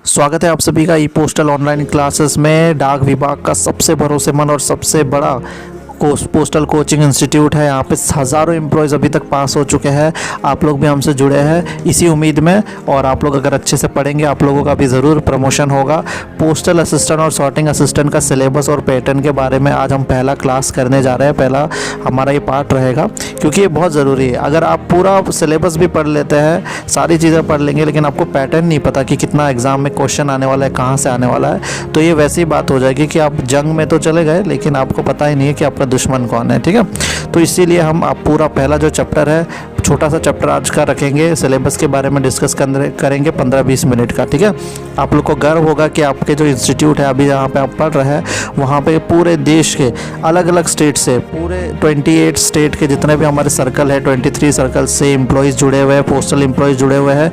स्वागत है आप सभी का ई पोस्टल ऑनलाइन क्लासेस में। डाक विभाग का सबसे भरोसेमंद और सबसे बड़ा पोस्टल कोचिंग इंस्टीट्यूट है। यहाँ पे हज़ारों एम्प्लॉयज़ अभी तक पास हो चुके हैं। आप लोग भी हमसे जुड़े हैं इसी उम्मीद में, और आप लोग अगर अच्छे से पढ़ेंगे आप लोगों का भी ज़रूर प्रमोशन होगा। पोस्टल असिस्टेंट और सॉर्टिंग असिस्टेंट का सिलेबस और पैटर्न के बारे में आज हम पहला क्लास करने जा रहे हैं। पहला हमारा ये पार्ट रहेगा क्योंकि ये बहुत ज़रूरी है। अगर आप पूरा सिलेबस भी पढ़ लेते हैं, सारी चीज़ें पढ़ लेंगे, लेकिन आपको पैटर्न नहीं पता कि कितना एग्ज़ाम में क्वेश्चन आने वाला है, कहाँ से आने वाला है, तो ये वैसी बात हो जाएगी कि आप जंग में तो चले गए लेकिन आपको पता ही नहीं है कि आपका दुश्मन कौन है। ठीक है, तो इसीलिए हम आप पूरा पहला जो चैप्टर है, छोटा सा चैप्टर आज का रखेंगे, सिलेबस के बारे में डिस्कस करेंगे 15-20 मिनट का। ठीक है, आप लोग को गर्व होगा कि आपके जो इंस्टीट्यूट है अभी जहाँ पे आप पढ़ रहे हैं वहाँ पे पूरे देश के अलग अलग स्टेट से, पूरे 28 स्टेट के जितने भी हमारे सर्कल है, 23 सर्कल से एम्प्लॉयज़ जुड़े हुए हैं, पोस्टल एम्प्लॉयज़ जुड़े हुए हैं,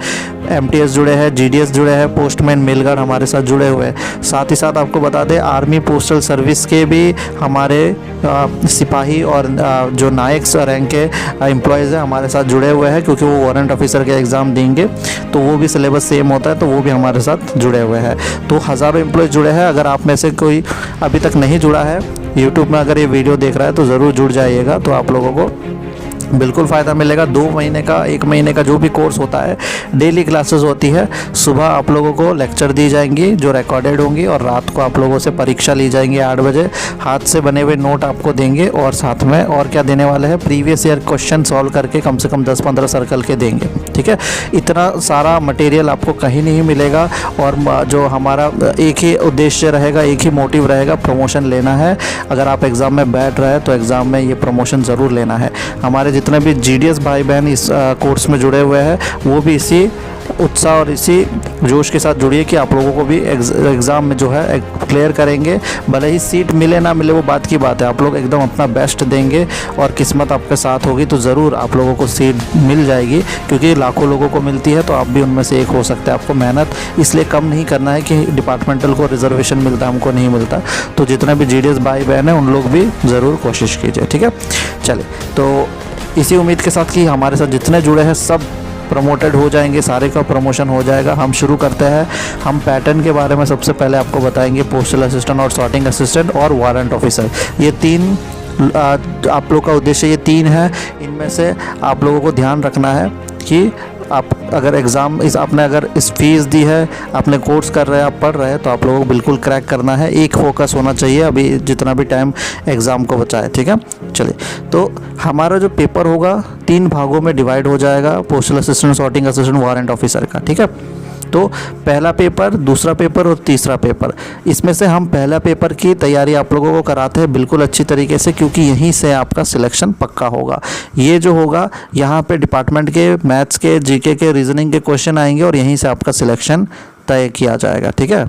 MTS जुड़े हैं, GDS जुड़े हैं, पोस्टमैन मेलगार्ड हमारे साथ जुड़े हुए हैं। साथ ही साथ आपको बता दें आर्मी पोस्टल सर्विस के भी हमारे सिपाही और जो नायक रैंक के एम्प्लॉयज़ हैं हमारे साथ जुड़े हुए हैं, क्योंकि वो वारंट ऑफिसर के एग्ज़ाम देंगे तो वो भी सिलेबस सेम होता है, तो वो भी हमारे साथ जुड़े हुए हैं। तो हज़ारों एम्प्लॉयज़ जुड़े हैं। अगर आप में से कोई अभी तक नहीं जुड़ा है, यूट्यूब में अगर ये वीडियो देख रहा है तो ज़रूर जुड़ जाइएगा, तो आप लोगों को बिल्कुल फ़ायदा मिलेगा। 2 महीने का 1 महीने का जो भी कोर्स होता है, डेली क्लासेस होती है। सुबह आप लोगों को लेक्चर दी जाएंगी जो रिकॉर्डेड होंगी, और रात को आप लोगों से परीक्षा ली जाएंगी 8 बजे। हाथ से बने हुए नोट आपको देंगे, और साथ में और क्या देने वाले हैं, प्रीवियस ईयर क्वेश्चन सॉल्व करके कम से कम 10-15 सर्कल के देंगे। ठीक है, इतना सारा मटेरियल आपको कहीं नहीं मिलेगा, और जो हमारा एक ही उद्देश्य रहेगा, एक ही मोटिव रहेगा, प्रमोशन लेना है। अगर आप एग्ज़ाम में बैठ रहे हैं तो एग्ज़ाम में ये प्रमोशन ज़रूर लेना है। हमारे जितने भी GDS भाई बहन इस कोर्स में जुड़े हुए हैं वो भी इसी उत्साह और इसी जोश के साथ जुड़िए कि आप लोगों को भी एग्ज़ाम में जो है क्लियर करेंगे। भले ही सीट मिले ना मिले वो बात की बात है, आप लोग एकदम अपना बेस्ट देंगे और किस्मत आपके साथ होगी तो ज़रूर आप लोगों को सीट मिल जाएगी, क्योंकि लाखों लोगों को मिलती है तो आप भी उनमें से एक हो सकते हैं। आपको मेहनत इसलिए कम नहीं करना है कि डिपार्टमेंटल को रिजर्वेशन मिलता है, हमको नहीं मिलता। तो जितने भी GDS भाई बहन हैं उन लोग भी ज़रूर कोशिश कीजिए। ठीक है, चलिए, तो इसी उम्मीद के साथ कि हमारे साथ जितने जुड़े हैं सब प्रमोटेड हो जाएंगे, सारे का प्रमोशन हो जाएगा। हम शुरू करते हैं। हम पैटर्न के बारे में सबसे पहले आपको बताएंगे। पोस्टल असिस्टेंट और सॉर्टिंग असिस्टेंट और वारंट ऑफिसर, ये 3 आप लोग का उद्देश्य ये 3 है। इनमें से आप लोगों को ध्यान रखना है कि आप अगर एग्ज़ाम आपने अगर इस फीस दी है, आपने कोर्स कर रहे हैं, आप पढ़ रहे हैं, तो आप लोगों को बिल्कुल क्रैक करना है। एक फोकस होना चाहिए अभी जितना भी टाइम एग्ज़ाम को बचा है। ठीक है, चलिए, तो हमारा जो पेपर होगा 3 भागों में डिवाइड हो जाएगा, postal assistant, sorting assistant, warrant officer का। ठीक है, तो पहला पेपर, दूसरा पेपर और तीसरा पेपर, इसमें से हम पहला पेपर की तैयारी आप लोगों को कराते हैं बिल्कुल अच्छी तरीके से, क्योंकि यहीं से आपका सिलेक्शन पक्का होगा। ये जो होगा यहाँ पे डिपार्टमेंट के मैथ्स के, GK के, रीजनिंग के क्वेश्चन आएंगे और यहीं से आपका सिलेक्शन तय किया जाएगा। ठीक है,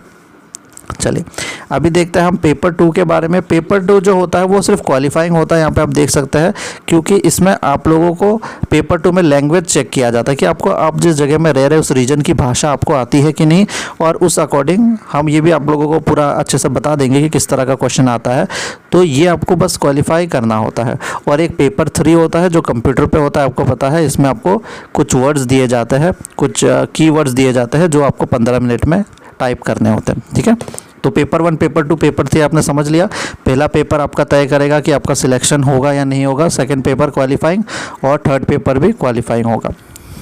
चलिए अभी देखते हैं हम पेपर 2 के बारे में। पेपर 2 जो होता है वो सिर्फ क्वालिफाइंग होता है, यहाँ पे आप देख सकते हैं, क्योंकि इसमें आप लोगों को पेपर 2 में लैंग्वेज चेक किया जाता है कि आपको, आप जिस जगह में रह रहे हैं उस रीजन की भाषा आपको आती है कि नहीं, और उस अकॉर्डिंग हम ये भी आप लोगों को पूरा अच्छे से बता देंगे कि किस तरह का क्वेश्चन आता है। तो ये आपको बस क्वालिफाई करना होता है। और एक पेपर 3 होता है जो कंप्यूटर पर होता है, आपको पता है। इसमें आपको कुछ वर्ड्स दिए जाते हैं, कुछ कीवर्ड्स दिए जाते हैं जो आपको 15 मिनट में टाइप करने होते हैं। ठीक है, तो पेपर 1, पेपर 2, पेपर 3 आपने समझ लिया। पहला पेपर आपका तय करेगा कि आपका सिलेक्शन होगा या नहीं होगा। सेकंड पेपर क्वालिफाइंग, और थर्ड पेपर भी क्वालिफाइंग होगा।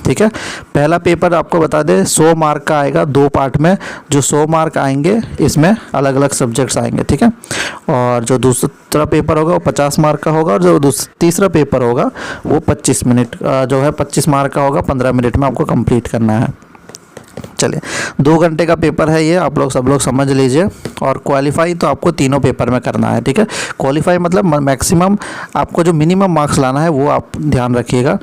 ठीक है, पहला पेपर आपको बता दें 100 मार्क का आएगा 2 पार्ट में। जो 100 मार्क आएंगे इसमें अलग अलग सब्जेक्ट्स आएंगे। ठीक है, और जो दूसरा पेपर होगा वो 50 मार्क का होगा, और जो तीसरा पेपर होगा वो 25 मिनट जो है 25 मार्क का होगा। 15 मिनट में आपको कंप्लीट करना है। चलिए, 2 घंटे का पेपर है ये, आप लोग सब लोग समझ लीजिए। और क्वालिफाई तो आपको तीनों पेपर में करना है। ठीक है, क्वालिफाई मतलब मैक्सिमम आपको जो मिनिमम मार्क्स लाना है वो आप ध्यान रखिएगा।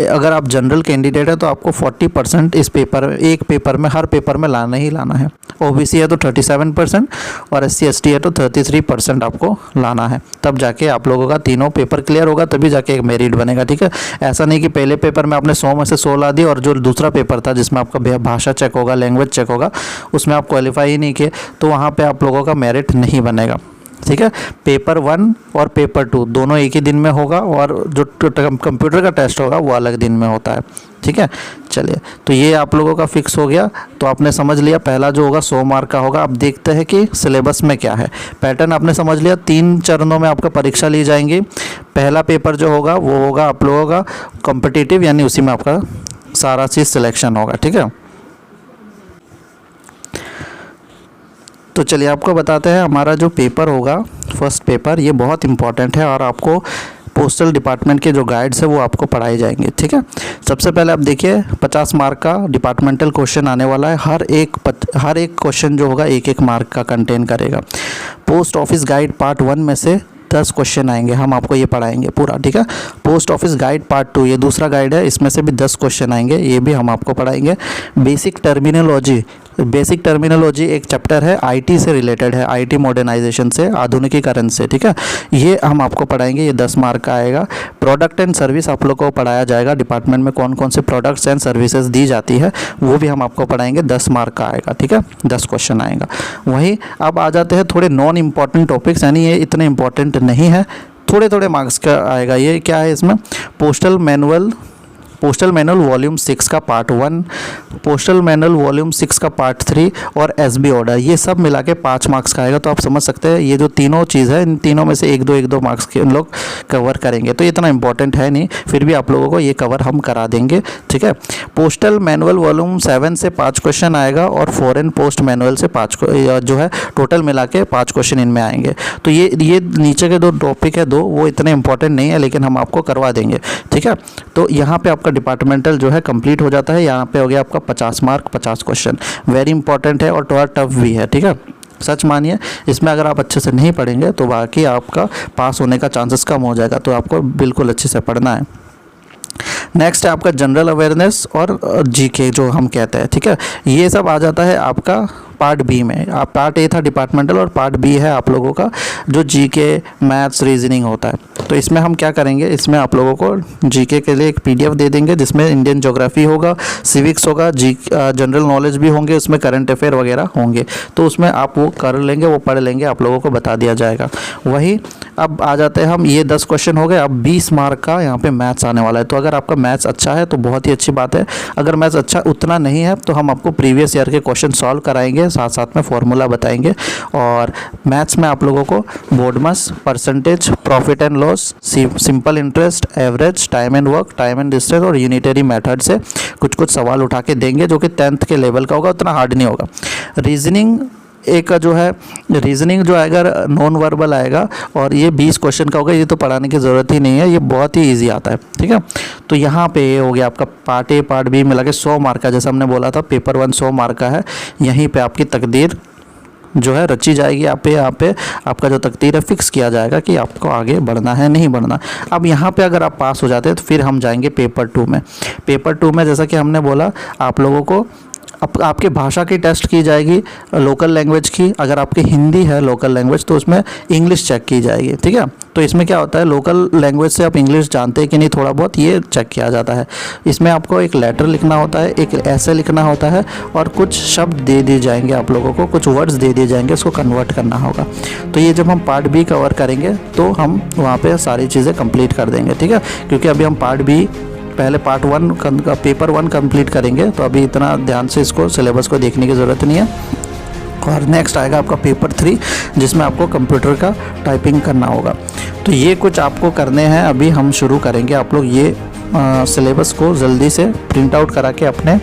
अगर आप जनरल कैंडिडेट है तो आपको 40% इस पेपर, एक पेपर में, हर पेपर में लाना ही लाना है। OBC है तो 37% और SC ST है तो 33% आपको लाना है, तब जाके आप लोगों का तीनों पेपर क्लियर होगा, तभी जाके एक मेरिट बनेगा। ठीक है, ऐसा नहीं कि पहले पेपर में आपने 100 में से 100 ला दी और जो दूसरा पेपर था जिसमें आपका भाषा चेक होगा, लैंग्वेज चेक होगा, उसमें आप क्वालिफाई ही नहीं किए तो वहाँ पर आप लोगों का मेरिट नहीं बनेगा। ठीक है। पेपर 1 और पेपर 2 दोनों एक ही दिन में होगा और जो कंप्यूटर का टेस्ट होगा वो अलग दिन में होता है, ठीक है। चलिए, तो ये आप लोगों का फिक्स हो गया। तो आपने समझ लिया पहला जो होगा 100 मार्क का होगा। अब देखते हैं कि सिलेबस में क्या है। पैटर्न आपने समझ लिया, 3 चरणों में आपका परीक्षा ली जाएंगी। पहला पेपर जो होगा वो होगा आप लोगों का कॉम्पिटिटिव, यानी उसी में आपका सारा चीज़ सिलेक्शन होगा, ठीक है। तो चलिए आपको बताते हैं हमारा जो पेपर होगा, फर्स्ट पेपर, ये बहुत इंपॉर्टेंट है और आपको पोस्टल डिपार्टमेंट के जो गाइड्स है वो आपको पढ़ाए जाएंगे, ठीक है। सबसे पहले आप देखिए 50 मार्क का डिपार्टमेंटल क्वेश्चन आने वाला है। हर एक क्वेश्चन जो होगा 1-1 मार्क का कंटेन करेगा। पोस्ट ऑफिस गाइड पार्ट 1 में से 10 क्वेश्चन आएंगे, हम आपको ये पढ़ाएंगे पूरा, ठीक है। पोस्ट ऑफिस गाइड पार्ट 2, ये दूसरा गाइड है, इसमें से भी 10 क्वेश्चन आएंगे, ये भी हम आपको पढ़ाएंगे। बेसिक टर्मिनोलॉजी एक चैप्टर है, आईटी से रिलेटेड है, आईटी मॉडर्नाइजेशन से, आधुनिकीकरण से, ठीक है। ये हम आपको पढ़ाएंगे, ये 10 मार्क का आएगा। प्रोडक्ट एंड सर्विस आप लोग को पढ़ाया जाएगा, डिपार्टमेंट में कौन कौन से प्रोडक्ट्स एंड सर्विसेज दी जाती है वो भी हम आपको पढ़ाएंगे, 10 मार्क का आएगा, ठीक है। 10 क्वेश्चन आएगा। वहीं अब आ जाते हैं थोड़े नॉन इम्पॉर्टेंट टॉपिक्स, यानी ये इतने इंपॉर्टेंट नहीं है, थोड़े मार्क्स का आएगा। ये क्या है इसमें, पोस्टल मैनुअल वॉल्यूम 6 का पार्ट 1, पोस्टल मैनुअल वॉल्यूम 6 का पार्ट 3 और एसबी ऑर्डर, ये सब मिला के 5 मार्क्स का आएगा। तो आप समझ सकते हैं ये जो तीनों चीज़ है, इन तीनों में से 1-2 मार्क्स के हम लोग कवर करेंगे। तो ये इतना इंपॉर्टेंट है नहीं, फिर भी आप लोगों को ये कवर हम करा देंगे, ठीक है। पोस्टल मैनुअल वॉल्यूम 7 से 5 क्वेश्चन आएगा और फॉरेन पोस्ट मैनुअल से 5 जो है टोटल मिला के 5 क्वेश्चन इनमें आएंगे। तो ये नीचे के 2 टॉपिक है, 2 वो इतने इंपॉर्टेंट नहीं है, लेकिन हम आपको करवा देंगे, ठीक है। तो यहाँ पे आपका डिपार्टमेंटल जो है कंप्लीट हो जाता है। यहाँ पे हो गया आपका 50 मार्क, 50 क्वेश्चन, वेरी इंपॉर्टेंट है और थोड़ा टफ भी है, ठीक है। सच मानिए इसमें अगर आप अच्छे से नहीं पढ़ेंगे तो बाकी आपका पास होने का चांसेस कम हो जाएगा, तो आपको बिल्कुल अच्छे से पढ़ना है। नेक्स्ट है आपका जनरल अवेयरनेस और जीके जो हम कहते हैं, ठीक है। ये सब आ जाता है आपका पार्ट बी में। आप पार्ट ए था डिपार्टमेंटल और पार्ट बी है आप लोगों का जो जीके, मैथ्स, रीजनिंग होता है। तो इसमें हम क्या करेंगे, इसमें आप लोगों को जीके के लिए एक पीडीएफ दे देंगे जिसमें इंडियन ज्योग्राफी होगा, सिविक्स होगा, जनरल नॉलेज भी होंगे, उसमें करंट अफेयर वगैरह होंगे। तो उसमें आप वो कर लेंगे, वो पढ़ लेंगे, आप लोगों को बता दिया जाएगा। वही अब आ जाते हैं हम, ये 10 क्वेश्चन हो गए। अब 20 मार्क का यहाँ पे मैथ्स आने वाला है। तो अगर आपका मैथ्स अच्छा है तो बहुत ही अच्छी बात है, अगर मैथ्स अच्छा उतना नहीं है तो हम आपको प्रीवियस ईयर के क्वेश्चन सॉल्व कराएंगे, साथ साथ में फॉर्मूला बताएंगे। और मैथ्स में आप लोगों को BODMAS, percentage, profit and loss, simple interest, average, time and work, time and distance और यूनिटरी मेथड से कुछ सवाल उठा के देंगे जो कि 10th के लेवल का होगा, उतना हार्ड नहीं होगा। रीजनिंग एक जो है, रीजनिंग जो आएगा नॉन वर्बल आएगा और ये 20 क्वेश्चन का होगा। ये तो पढ़ाने की ज़रूरत ही नहीं है, ये बहुत ही इजी आता है, ठीक है। तो यहाँ पे ये हो गया आपका पार्ट ए पार्ट बी मिला के 100 मार्क का, जैसा हमने बोला था पेपर 1 100 मार्क का है। यहीं पे आपकी तकदीर जो है रची जाएगी। यहाँ पे आपका जो तकदीर है फिक्स किया जाएगा कि आपको आगे बढ़ना है नहीं बढ़ना। अब यहाँ पे अगर आप पास हो जाते हैं तो फिर हम जाएंगे पेपर 2 में। पेपर 2 में जैसा कि हमने बोला आप लोगों को आपके भाषा की टेस्ट की जाएगी, लोकल लैंग्वेज की। अगर आपकी हिंदी है लोकल लैंग्वेज तो उसमें इंग्लिश चेक की जाएगी, ठीक है। तो इसमें क्या होता है, लोकल लैंग्वेज से आप इंग्लिश जानते हैं कि नहीं थोड़ा बहुत, ये चेक किया जाता है। इसमें आपको एक लेटर लिखना होता है, एक ऐसे लिखना होता है और कुछ शब्द दे दिए जाएंगे आप लोगों को, कुछ वर्ड्स दे दिए जाएंगे, उसको कन्वर्ट करना होगा। तो ये जब हम पार्ट बी कवर करेंगे तो हम वहाँ पर सारी चीज़ें कंप्लीट कर देंगे, ठीक है। क्योंकि अभी हम पार्ट बी पहले पार्ट 1 का पेपर 1 कंप्लीट करेंगे, तो अभी इतना ध्यान से इसको सिलेबस को देखने की ज़रूरत नहीं है। और नेक्स्ट आएगा आपका पेपर 3 जिसमें आपको कंप्यूटर का टाइपिंग करना होगा। तो ये कुछ आपको करने हैं, अभी हम शुरू करेंगे। आप लोग ये सिलेबस को जल्दी से प्रिंट आउट करा के अपने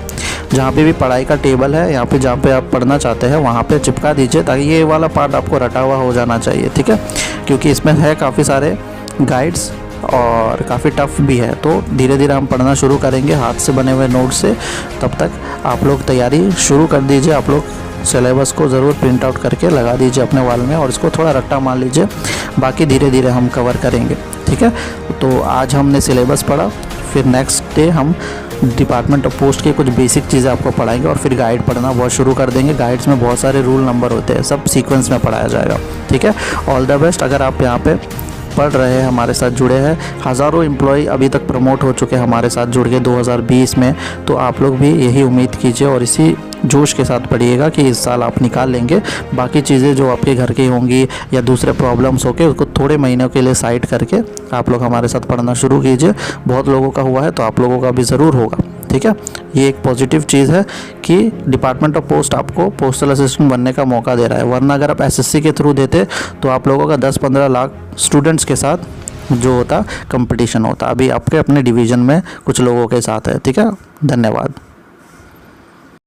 जहाँ पे भी पढ़ाई का टेबल है, यहाँ पे जहाँ पे आप पढ़ना चाहते हैं वहाँ पे चिपका दीजिए, ताकि ये वाला पार्ट आपको रटा हुआ हो जाना चाहिए, ठीक है। क्योंकि इसमें है काफ़ी सारे गाइड्स और काफ़ी टफ भी है। तो धीरे धीरे हम पढ़ना शुरू करेंगे हाथ से बने हुए नोट से। तब तक आप लोग तैयारी शुरू कर दीजिए। आप लोग सिलेबस को ज़रूर प्रिंट आउट करके लगा दीजिए अपने वॉल में और इसको थोड़ा रट्टा मार लीजिए, बाकी धीरे धीरे हम कवर करेंगे, ठीक है। तो आज हमने सिलेबस पढ़ा, फिर नेक्स्ट डे हम डिपार्टमेंट ऑफ पोस्ट के कुछ बेसिक चीज़ें आपको पढ़ाएंगे और फिर गाइड पढ़ना बहुत शुरू कर देंगे। गाइड्स में बहुत सारे रूल नंबर होते हैं, सब सीक्वेंस में पढ़ाया जाएगा, ठीक है। All the best. अगर आप यहाँ पे पढ़ रहे हैं, हमारे साथ जुड़े हैं। हज़ारों एम्प्लॉय अभी तक प्रमोट हो चुके हैं हमारे साथ जुड़ के 2020 में। तो आप लोग भी यही उम्मीद कीजिए और इसी जोश के साथ पढ़िएगा कि इस साल आप निकाल लेंगे। बाकी चीज़ें जो आपके घर की होंगी या दूसरे प्रॉब्लम्स होके उसको थोड़े महीनों के लिए साइड करके आप लोग हमारे साथ पढ़ना शुरू कीजिए। बहुत लोगों का हुआ है तो आप लोगों का भी ज़रूर होगा, ठीक है। ये एक पॉजिटिव चीज़ है कि डिपार्टमेंट ऑफ पोस्ट आपको पोस्टल असिस्टेंट बनने का मौका दे रहा है, वरना अगर आप एसएससी के थ्रू देते तो आप लोगों का 10-15 लाख स्टूडेंट्स के साथ जो होता कंपटीशन होता। अभी आपके अपने डिवीज़न में कुछ लोगों के साथ है, ठीक है। धन्यवाद।